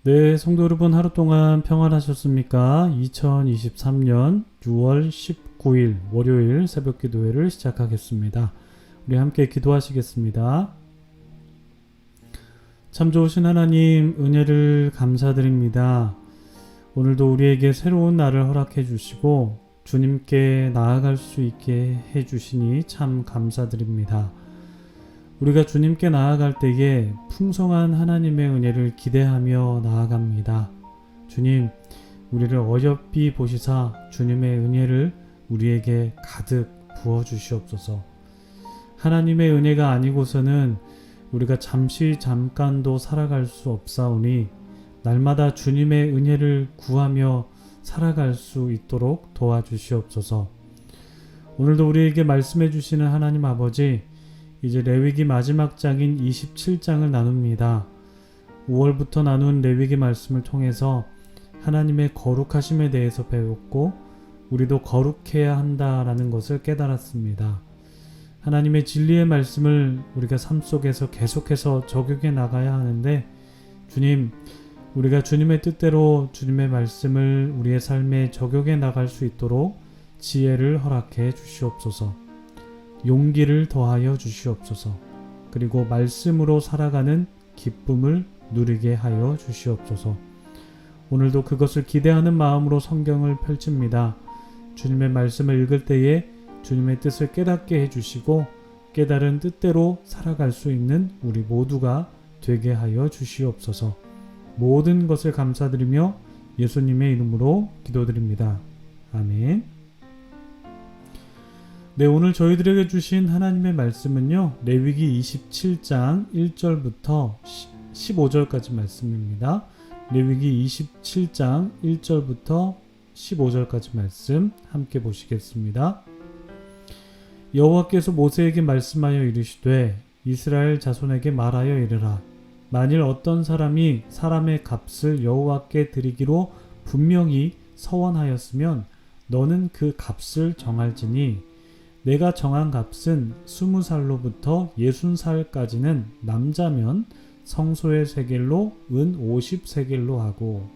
네, 성도 여러분 하루 동안 평안하셨습니까? 2023년 6월 19일 월요일 새벽 기도회를 시작하겠습니다. 우리 함께 기도하시겠습니다. 참 좋으신 하나님 은혜를 감사드립니다. 오늘도 우리에게 새로운 날을 허락해 주시고 주님께 나아갈 수 있게 해 주시니 참 감사드립니다. 우리가 주님께 나아갈 때에 풍성한 하나님의 은혜를 기대하며 나아갑니다. 주님, 우리를 어여삐 보시사 주님의 은혜를 우리에게 가득 부어주시옵소서. 하나님의 은혜가 아니고서는 우리가 잠깐도 살아갈 수 없사오니 날마다 주님의 은혜를 구하며 살아갈 수 있도록 도와주시옵소서. 오늘도 우리에게 말씀해 주시는 하나님 아버지, 이제 레위기 마지막 장인 27장을 나눕니다. 5월부터 나눈 레위기 말씀을 통해서 하나님의 거룩하심에 대해서 배웠고 우리도 거룩해야 한다라는 것을 깨달았습니다. 하나님의 진리의 말씀을 우리가 삶 속에서 계속해서 적용해 나가야 하는데 주님, 우리가 주님의 뜻대로 주님의 말씀을 우리의 삶에 적용해 나갈 수 있도록 지혜를 허락해 주시옵소서. 용기를 더하여 주시옵소서. 그리고 말씀으로 살아가는 기쁨을 누리게 하여 주시옵소서. 오늘도 그것을 기대하는 마음으로 성경을 펼칩니다. 주님의 말씀을 읽을 때에 주님의 뜻을 깨닫게 해주시고 깨달은 뜻대로 살아갈 수 있는 우리 모두가 되게 하여 주시옵소서. 모든 것을 감사드리며 예수님의 이름으로 기도드립니다. 아멘. 네, 오늘 저희들에게 주신 하나님의 말씀은요, 레위기 27장 1절부터 15절까지 말씀입니다. 레위기 27장 1절부터 15절까지 말씀 함께 보시겠습니다. 여호와께서 모세에게 말씀하여 이르시되 이스라엘 자손에게 말하여 이르라. 만일 어떤 사람이 사람의 값을 여호와께 드리기로 분명히 서원하였으면 너는 그 값을 정할지니 내가 정한 값은 20살로부터 60살까지는 남자면 성소의 세겔로 은 50세겔로 하고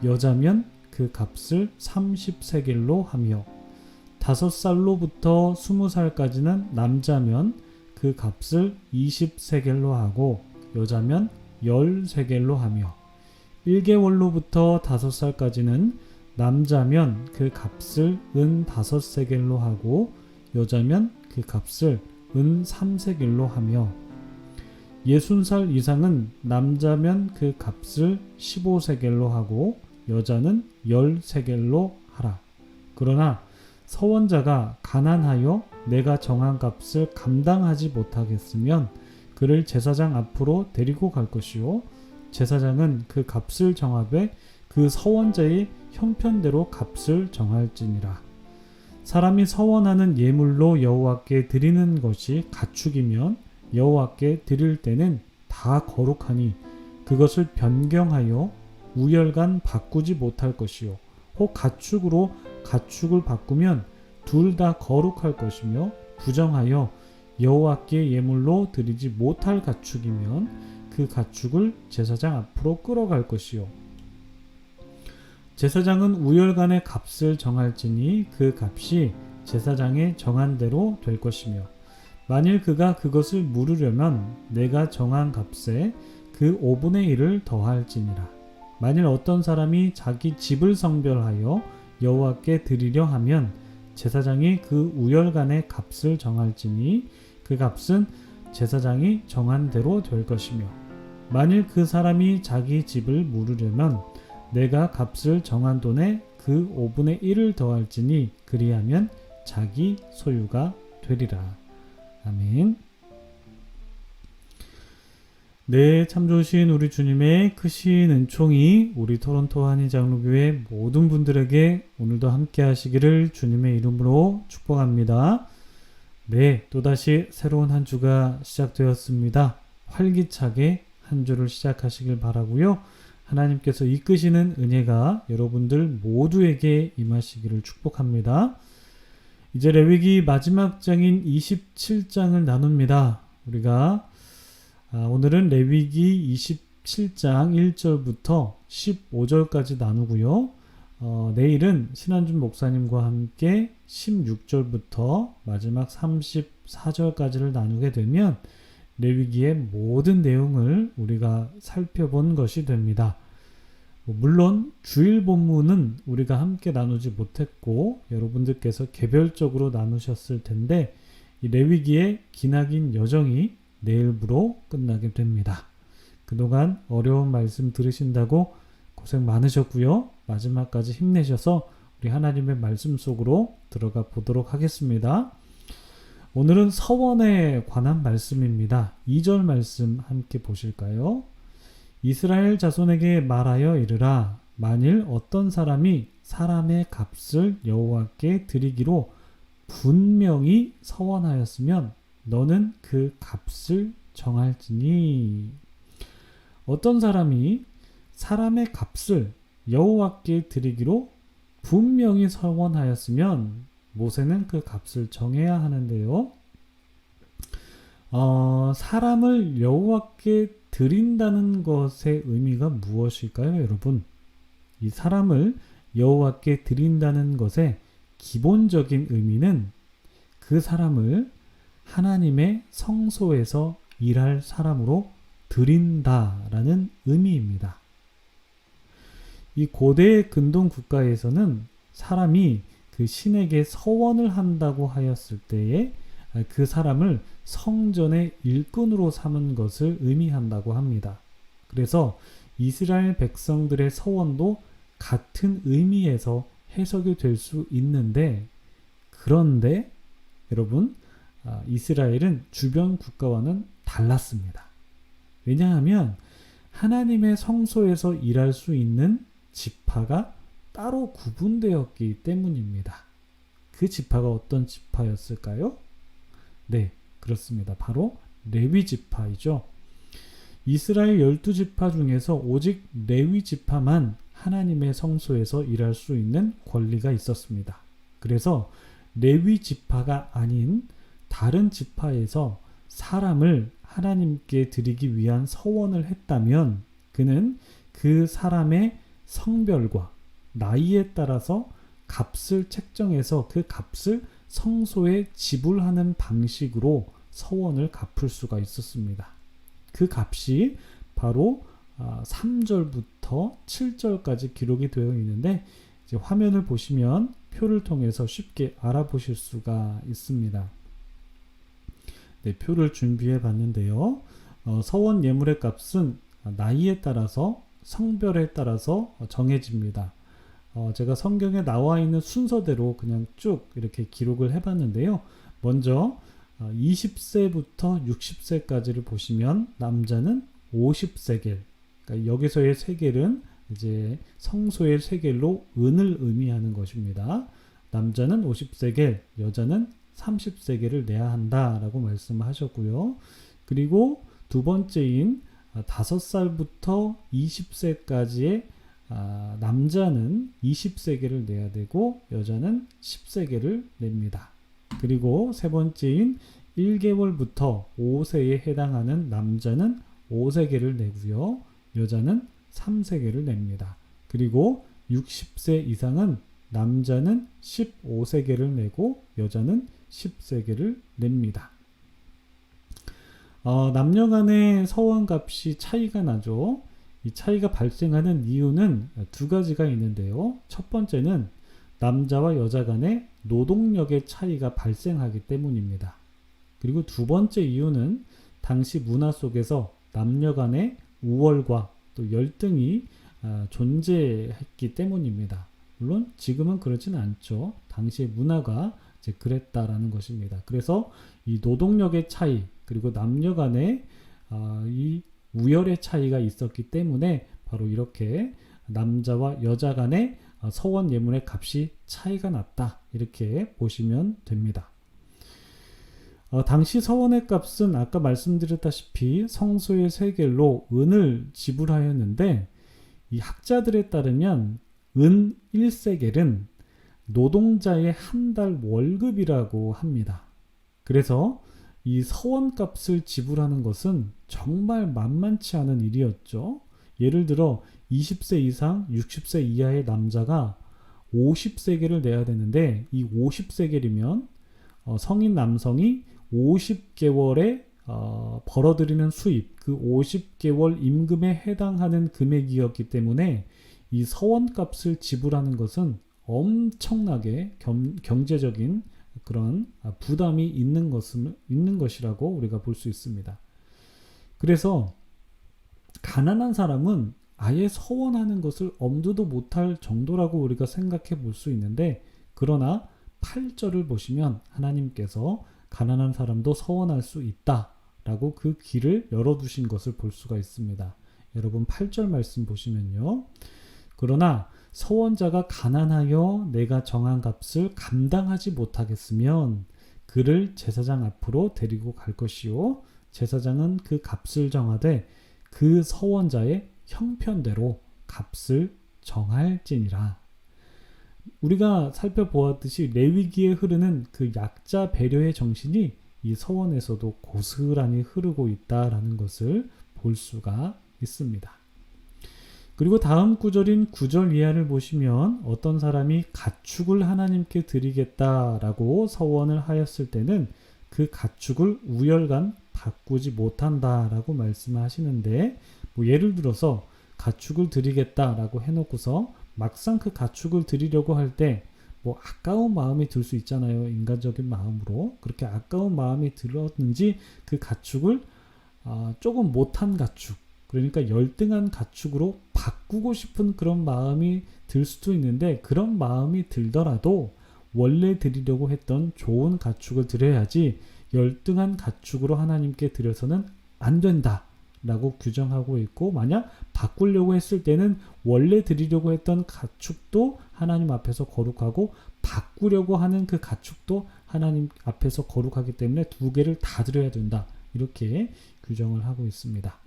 여자면 그 값을 30세겔로 하며 5살로부터 20살까지는 남자면 그 값을 20세겔로 하고 여자면 10세겔로 하며 1개월로부터 5살까지는 남자면 그 값을 은 5세겔로 하고 여자면 그 값을 은 3세겔로 하며 60살 이상은 남자면 그 값을 15세겔로 하고 여자는 10세겔로 하라. 그러나 서원자가 가난하여 내가 정한 값을 감당하지 못하겠으면 그를 제사장 앞으로 데리고 갈 것이요 제사장은 그 값을 정하되 그 서원자의 형편대로 값을 정할지니라. 사람이 서원하는 예물로 여호와께 드리는 것이 가축이면 여호와께 드릴 때는 다 거룩하니 그것을 변경하여 우열간 바꾸지 못할 것이요 혹 가축으로 가축을 바꾸면 둘 다 거룩할 것이며 부정하여 여호와께 예물로 드리지 못할 가축이면 그 가축을 제사장 앞으로 끌어갈 것이요 제사장은 우열간의 값을 정할지니 그 값이 제사장의 정한 대로 될 것이며 만일 그가 그것을 물으려면 내가 정한 값에 그 5분의 1을 더할지니라. 만일 어떤 사람이 자기 집을 성별하여 여호와께 드리려 하면 제사장이 그 우열간의 값을 정할지니 그 값은 제사장이 정한 대로 될 것이며 만일 그 사람이 자기 집을 물으려면 내가 값을 정한 돈에 그 5분의 1을 더할지니 그리하면 자기 소유가 되리라. 아멘. 네, 참 좋으신 우리 주님의 크신 은총이 우리 토론토 한인장로교회 모든 분들에게 오늘도 함께 하시기를 주님의 이름으로 축복합니다. 네, 또다시 새로운 한 주가 시작되었습니다. 활기차게 한 주를 시작하시길 바라고요. 하나님께서 이끄시는 은혜가 여러분들 모두에게 임하시기를 축복합니다. 이제 레위기 마지막 장인 27장을 나눕니다. 우리가 오늘은 레위기 17장 1절부터 15절까지 나누고요. 내일은 신한준 목사님과 함께 16절부터 마지막 34절까지를 나누게 되면 레위기의 모든 내용을 우리가 살펴본 것이 됩니다. 물론 주일 본문은 우리가 함께 나누지 못했고 여러분들께서 개별적으로 나누셨을 텐데 이 레위기의 기나긴 여정이 내일부로 끝나게 됩니다. 그동안 어려운 말씀 들으신다고 고생 많으셨고요. 마지막까지 힘내셔서 우리 하나님의 말씀 속으로 들어가 보도록 하겠습니다. 오늘은 서원에 관한 말씀입니다. 2절 말씀 함께 보실까요? 이스라엘 자손에게 말하여 이르라. 만일 어떤 사람이 사람의 값을 여호와께 드리기로 분명히 서원하였으면 너는 그 값을 정할지니. 어떤 사람이 사람의 값을 여호와께 드리기로 분명히 서원하였으면 모세는 그 값을 정해야 하는데요. 사람을 여호와께 드린다는 것의 의미가 무엇일까요, 여러분? 이 사람을 여호와께 드린다는 것의 기본적인 의미는 그 사람을 하나님의 성소에서 일할 사람으로 드린다라는 의미입니다. 이 고대 근동 국가에서는 사람이 그 신에게 서원을 한다고 하였을 때에 그 사람을 성전의 일꾼으로 삼은 것을 의미한다고 합니다. 그래서 이스라엘 백성들의 서원도 같은 의미에서 해석이 될 수 있는데, 그런데 여러분, 이스라엘은 주변 국가와는 달랐습니다. 왜냐하면 하나님의 성소에서 일할 수 있는 지파가 따로 구분되었기 때문입니다. 그 지파가 어떤 지파였을까요? 네, 그렇습니다. 바로 레위 지파이죠. 이스라엘 12지파 중에서 오직 레위 지파만 하나님의 성소에서 일할 수 있는 권리가 있었습니다. 그래서 레위 지파가 아닌 다른 지파에서 사람을 하나님께 드리기 위한 서원을 했다면 그는 그 사람의 성별과 나이에 따라서 값을 책정해서 그 값을 성소에 지불하는 방식으로 서원을 갚을 수가 있었습니다. 그 값이 바로 3절부터 7절까지 기록이 되어 있는데 이제 화면을 보시면 표를 통해서 쉽게 알아보실 수가 있습니다. 네, 표를 준비해 봤는데요. 서원 예물의 값은 나이에 따라서 성별에 따라서 정해집니다. 제가 성경에 나와 있는 순서대로 그냥 쭉 이렇게 기록을 해봤는데요. 먼저 20세부터 60세까지를 보시면 남자는 50세겔, 그러니까 여기서의 세겔은 이제 성소의 세겔로 은을 의미하는 것입니다. 남자는 50세겔, 여자는 30세겔을 내야 한다라고 말씀하셨고요. 그리고 두 번째인 5살부터 20세까지의 남자는 20세겔을 내야 되고 여자는 10세겔을 냅니다. 그리고 세 번째인 1개월부터 5세에 해당하는 남자는 5세겔을 내고요. 여자는 3세겔을 냅니다. 그리고 60세 이상은 남자는 15세겔을 내고 여자는 10세겔을 냅니다. 남녀 간의 서원값이 차이가 나죠. 이 차이가 발생하는 이유는 두 가지가 있는데요. 첫 번째는 남자와 여자 간의 노동력의 차이가 발생하기 때문입니다. 그리고 두 번째 이유는 당시 문화 속에서 남녀 간의 우월과 또 열등이 존재했기 때문입니다. 물론 지금은 그렇지는 않죠. 당시의 문화가 이제 그랬다라는 것입니다. 그래서 이 노동력의 차이 그리고 남녀 간의 이 우열의 차이가 있었기 때문에 바로 이렇게 남자와 여자 간의 서원 예물의 값이 차이가 났다, 이렇게 보시면 됩니다. 당시 서원의 값은 아까 말씀드렸다시피 성소의 세겔로 은을 지불하였는데, 이 학자들에 따르면 은 1세겔은 노동자의 한 달 월급이라고 합니다. 그래서 이 서원값을 지불하는 것은 정말 만만치 않은 일이었죠. 예를 들어 20세 이상 60세 이하의 남자가 50세겔을 내야 되는데, 이 50세겔이면 성인 남성이 50개월에 벌어들이는 수입, 그 50개월 임금에 해당하는 금액이었기 때문에 이 서원값을 지불하는 것은 엄청나게 경제적인 그런 부담이 있는 것이라고 우리가 볼 수 있습니다. 그래서 가난한 사람은 아예 서원하는 것을 엄두도 못할 정도라고 우리가 생각해 볼 수 있는데, 그러나 8절을 보시면 하나님께서 가난한 사람도 서원할 수 있다라고 그 길을 열어두신 것을 볼 수가 있습니다. 여러분 8절 말씀 보시면요. 그러나 서원자가 가난하여 내가 정한 값을 감당하지 못하겠으면 그를 제사장 앞으로 데리고 갈 것이요, 제사장은 그 값을 정하되 그 서원자의 형편대로 값을 정할지니라. 우리가 살펴보았듯이 레위기에 흐르는 그 약자 배려의 정신이 이 서원에서도 고스란히 흐르고 있다라는 것을 볼 수가 있습니다. 그리고 다음 구절인 9절 이하를 보시면 어떤 사람이 가축을 하나님께 드리겠다라고 서원을 하였을 때는 그 가축을 우열간 바꾸지 못한다라고 말씀하시는데, 예를 들어서 가축을 드리겠다라고 해놓고서 막상 그 가축을 드리려고 할 때 아까운 마음이 들 수 있잖아요. 인간적인 마음으로. 그렇게 아까운 마음이 들었는지 그 가축을 조금 못한 가축, 그러니까 열등한 가축으로 바꾸고 싶은 그런 마음이 들 수도 있는데, 그런 마음이 들더라도 원래 드리려고 했던 좋은 가축을 드려야지 열등한 가축으로 하나님께 드려서는 안 된다 라고 규정하고 있고, 만약 바꾸려고 했을 때는 원래 드리려고 했던 가축도 하나님 앞에서 거룩하고 바꾸려고 하는 그 가축도 하나님 앞에서 거룩하기 때문에 두 개를 다 드려야 된다, 이렇게 규정을 하고 있습니다.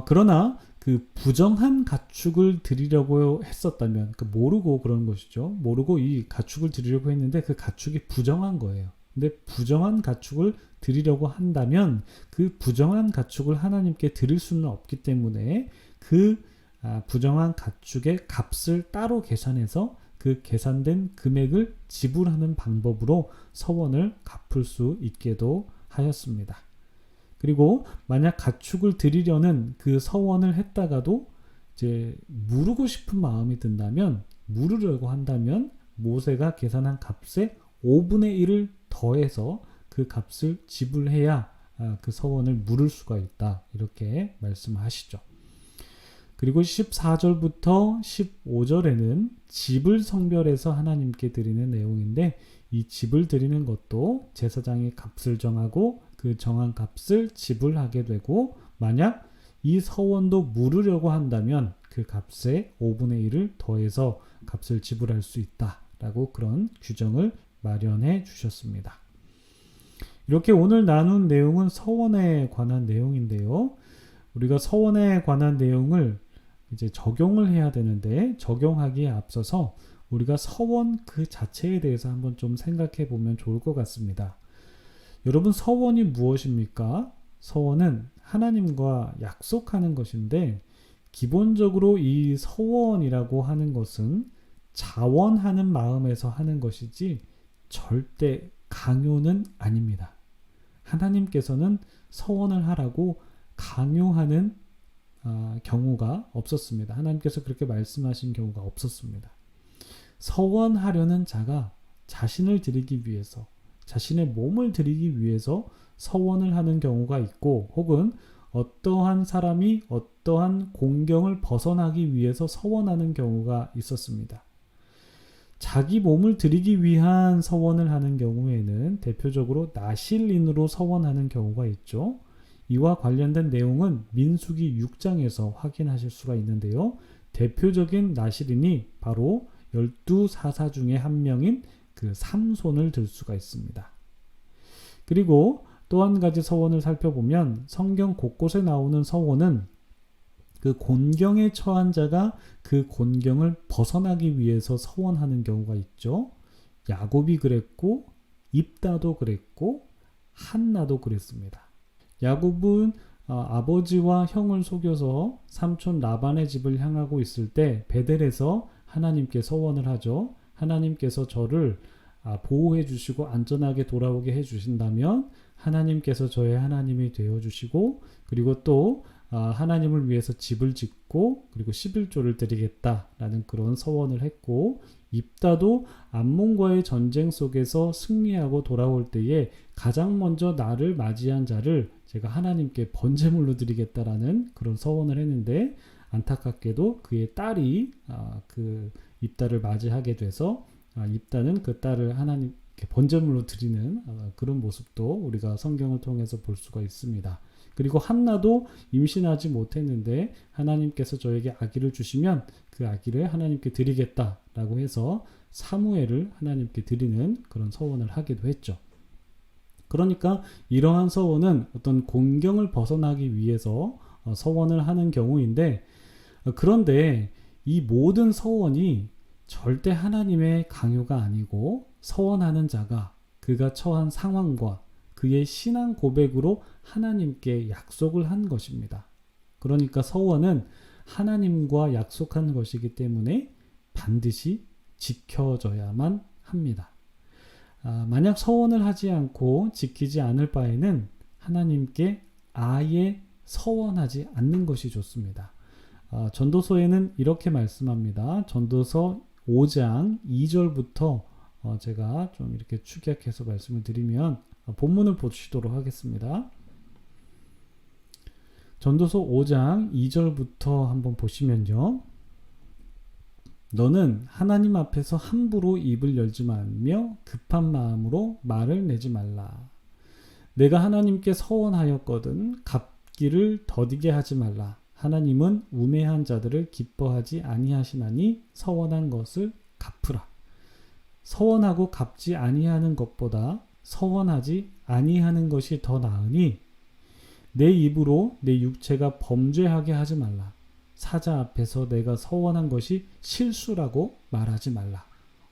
그러나 그 부정한 가축을 드리려고 했었다면, 모르고 그런 것이죠. 모르고 이 가축을 드리려고 했는데 그 가축이 부정한 거예요. 근데 부정한 가축을 드리려고 한다면 그 부정한 가축을 하나님께 드릴 수는 없기 때문에 그 부정한 가축의 값을 따로 계산해서 그 계산된 금액을 지불하는 방법으로 서원을 갚을 수 있게도 하였습니다. 그리고 만약 가축을 드리려는 그 서원을 했다가도 이제 무르고 싶은 마음이 든다면, 무르려고 한다면 모세가 계산한 값의 5분의 1을 더해서 그 값을 지불해야 그 서원을 물을 수가 있다, 이렇게 말씀하시죠. 그리고 14절부터 15절에는 집을 성별해서 하나님께 드리는 내용인데, 이 집을 드리는 것도 제사장이 값을 정하고 그 정한 값을 지불하게 되고, 만약 이 서원도 물으려고 한다면 그 값의 5분의 1을 더해서 값을 지불할 수 있다라고 그런 규정을 마련해 주셨습니다. 이렇게 오늘 나눈 내용은 서원에 관한 내용인데요. 우리가 서원에 관한 내용을 이제 적용을 해야 되는데, 적용하기에 앞서서 우리가 서원 그 자체에 대해서 한번 좀 생각해 보면 좋을 것 같습니다. 여러분, 서원이 무엇입니까? 서원은 하나님과 약속하는 것인데, 기본적으로 이 서원이라고 하는 것은 자원하는 마음에서 하는 것이지 절대 강요는 아닙니다. 하나님께서는 서원을 하라고 강요하는 경우가 없었습니다. 하나님께서 그렇게 말씀하신 경우가 없었습니다. 서원하려는 자가 자신을 드리기 위해서, 자신의 몸을 드리기 위해서 서원을 하는 경우가 있고, 혹은 어떠한 사람이 어떠한 공경을 벗어나기 위해서 서원하는 경우가 있었습니다. 자기 몸을 드리기 위한 서원을 하는 경우에는 대표적으로 나실인으로 서원하는 경우가 있죠. 이와 관련된 내용은 민수기 6장에서 확인하실 수가 있는데요. 대표적인 나실인이 바로 12사사 중에 한 명인 그 삼손을 들 수가 있습니다. 그리고 또 한 가지 서원을 살펴보면 성경 곳곳에 나오는 서원은 그 곤경에 처한 자가 그 곤경을 벗어나기 위해서 서원하는 경우가 있죠. 야곱이 그랬고 입다도 그랬고 한나도 그랬습니다. 야곱은 아버지와 형을 속여서 삼촌 라반의 집을 향하고 있을 때 베델에서 하나님께 서원을 하죠. 하나님께서 저를 보호해 주시고 안전하게 돌아오게 해 주신다면 하나님께서 저의 하나님이 되어 주시고, 그리고 또 하나님을 위해서 집을 짓고 그리고 11조를 드리겠다라는 그런 서원을 했고, 입다도 암몬과의 전쟁 속에서 승리하고 돌아올 때에 가장 먼저 나를 맞이한 자를 제가 하나님께 번제물로 드리겠다라는 그런 서원을 했는데, 안타깝게도 그의 딸이 그 입다를 맞이하게 돼서 입다는 그 딸을 하나님께 번제물로 드리는 그런 모습도 우리가 성경을 통해서 볼 수가 있습니다. 그리고 한나도 임신하지 못했는데 하나님께서 저에게 아기를 주시면 그 아기를 하나님께 드리겠다라고 해서 사무엘을 하나님께 드리는 그런 서원을 하기도 했죠. 그러니까 이러한 서원은 어떤 공경을 벗어나기 위해서 서원을 하는 경우인데, 그런데 이 모든 서원이 절대 하나님의 강요가 아니고 서원하는 자가 그가 처한 상황과 그의 신앙 고백으로 하나님께 약속을 한 것입니다. 그러니까 서원은 하나님과 약속한 것이기 때문에 반드시 지켜져야만 합니다. 만약 서원을 하지 않고 지키지 않을 바에는 하나님께 아예 서원하지 않는 것이 좋습니다. 전도서에는 이렇게 말씀합니다. 전도서 5장 2절부터 제가 좀 이렇게 축약해서 말씀을 드리면 본문을 보시도록 하겠습니다. 전도서 5장 2절부터 한번 보시면요. 너는 하나님 앞에서 함부로 입을 열지 말며 급한 마음으로 말을 내지 말라. 내가 하나님께 서원하였거든 갚기를 더디게 하지 말라. 하나님은 우매한 자들을 기뻐하지 아니하시나니 서원한 것을 갚으라. 서원하고 갚지 아니하는 것보다 서원하지 아니하는 것이 더 나으니 내 입으로 내 육체가 범죄하게 하지 말라. 사자 앞에서 내가 서원한 것이 실수라고 말하지 말라.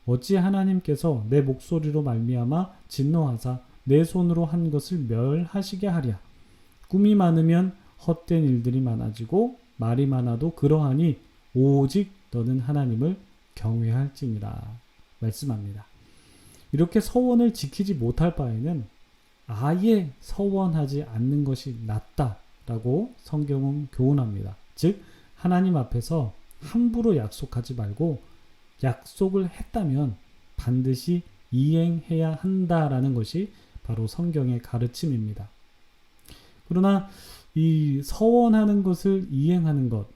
어찌 하나님께서 내 목소리로 말미암아 진노하사 내 손으로 한 것을 멸하시게 하랴. 꿈이 많으면 헛된 일들이 많아지고 말이 많아도 그러하니 오직 너는 하나님을 경외할지니라 말씀합니다. 이렇게 서원을 지키지 못할 바에는 아예 서원하지 않는 것이 낫다라고 성경은 교훈합니다. 즉 하나님 앞에서 함부로 약속하지 말고 약속을 했다면 반드시 이행해야 한다라는 것이 바로 성경의 가르침입니다. 그러나 이 서원하는 것을 이행하는 것,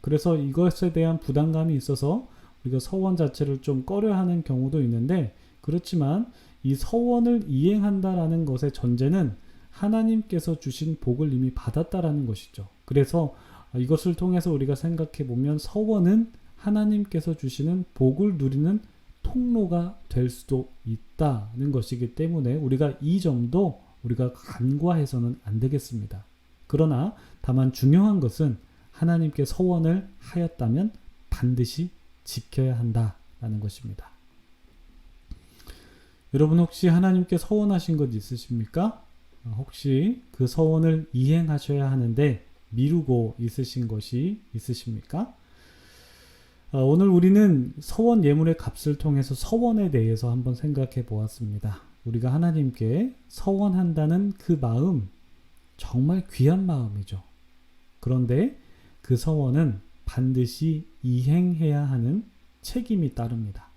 그래서 이것에 대한 부담감이 있어서 우리가 서원 자체를 좀 꺼려하는 경우도 있는데, 그렇지만 이 서원을 이행한다라는 것의 전제는 하나님께서 주신 복을 이미 받았다라는 것이죠. 그래서 이것을 통해서 우리가 생각해 보면 서원은 하나님께서 주시는 복을 누리는 통로가 될 수도 있다는 것이기 때문에 우리가 이 점도 우리가 간과해서는 안 되겠습니다. 그러나 다만 중요한 것은 하나님께 서원을 하였다면 반드시 지켜야 한다라는 것입니다. 여러분 혹시 하나님께 서원하신 것 있으십니까? 혹시 그 서원을 이행하셔야 하는데 미루고 있으신 것이 있으십니까? 오늘 우리는 서원 예물의 값을 통해서 서원에 대해서 한번 생각해 보았습니다. 우리가 하나님께 서원한다는 그 마음, 정말 귀한 마음이죠. 그런데 그 서원은 반드시 이행해야 하는 책임이 따릅니다.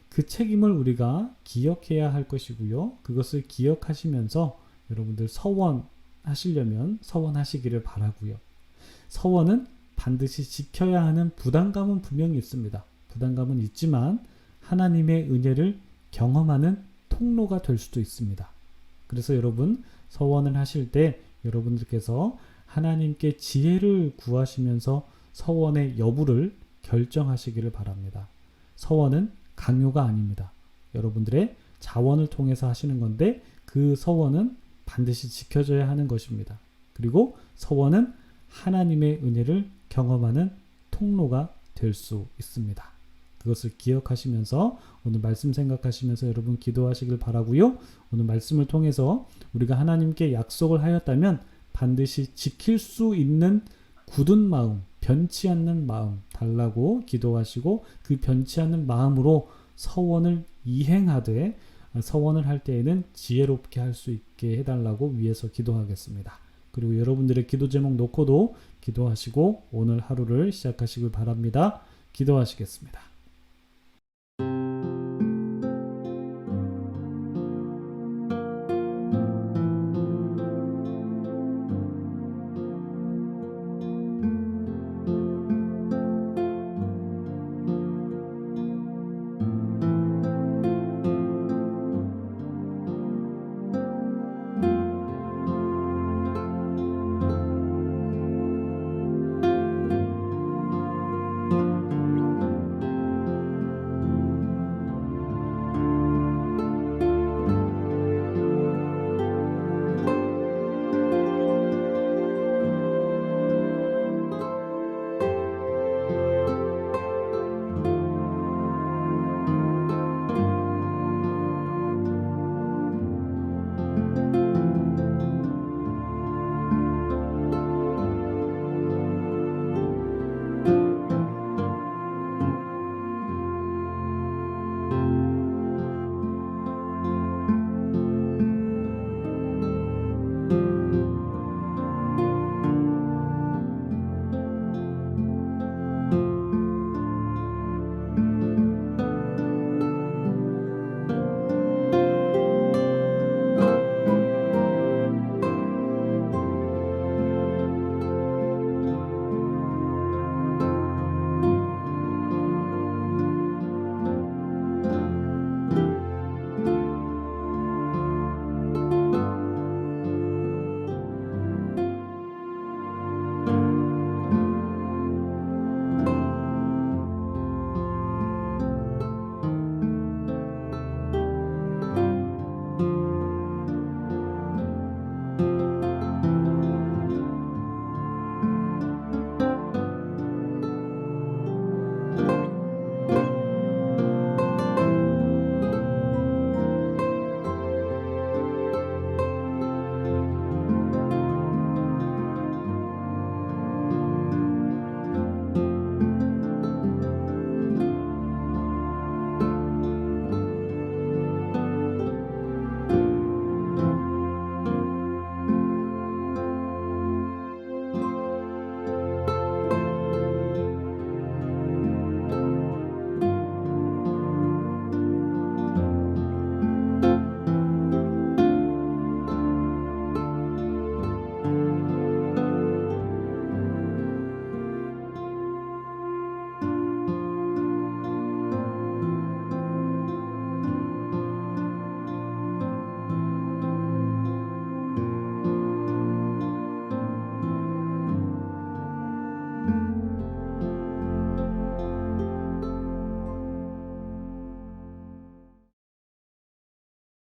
그 책임을 우리가 기억해야 할 것이고요. 그것을 기억하시면서 여러분들 서원하시려면 서원하시기를 바라고요. 서원은 반드시 지켜야 하는 부담감은 분명히 있습니다. 부담감은 있지만 하나님의 은혜를 경험하는 통로가 될 수도 있습니다. 그래서 여러분 서원을 하실 때 여러분들께서 하나님께 지혜를 구하시면서 서원의 여부를 결정하시기를 바랍니다. 서원은 강요가 아닙니다. 여러분들의 자원을 통해서 하시는 건데 그 서원은 반드시 지켜져야 하는 것입니다. 그리고 서원은 하나님의 은혜를 경험하는 통로가 될 수 있습니다. 그것을 기억하시면서 오늘 말씀 생각하시면서 여러분 기도하시길 바라고요. 오늘 말씀을 통해서 우리가 하나님께 약속을 하였다면 반드시 지킬 수 있는 굳은 마음, 변치 않는 마음 달라고 기도하시고 그 변치 않는 마음으로 서원을 이행하되 서원을 할 때에는 지혜롭게 할 수 있게 해달라고 위해서 기도하겠습니다. 그리고 여러분들의 기도 제목 놓고도 기도하시고 오늘 하루를 시작하시길 바랍니다. 기도하시겠습니다.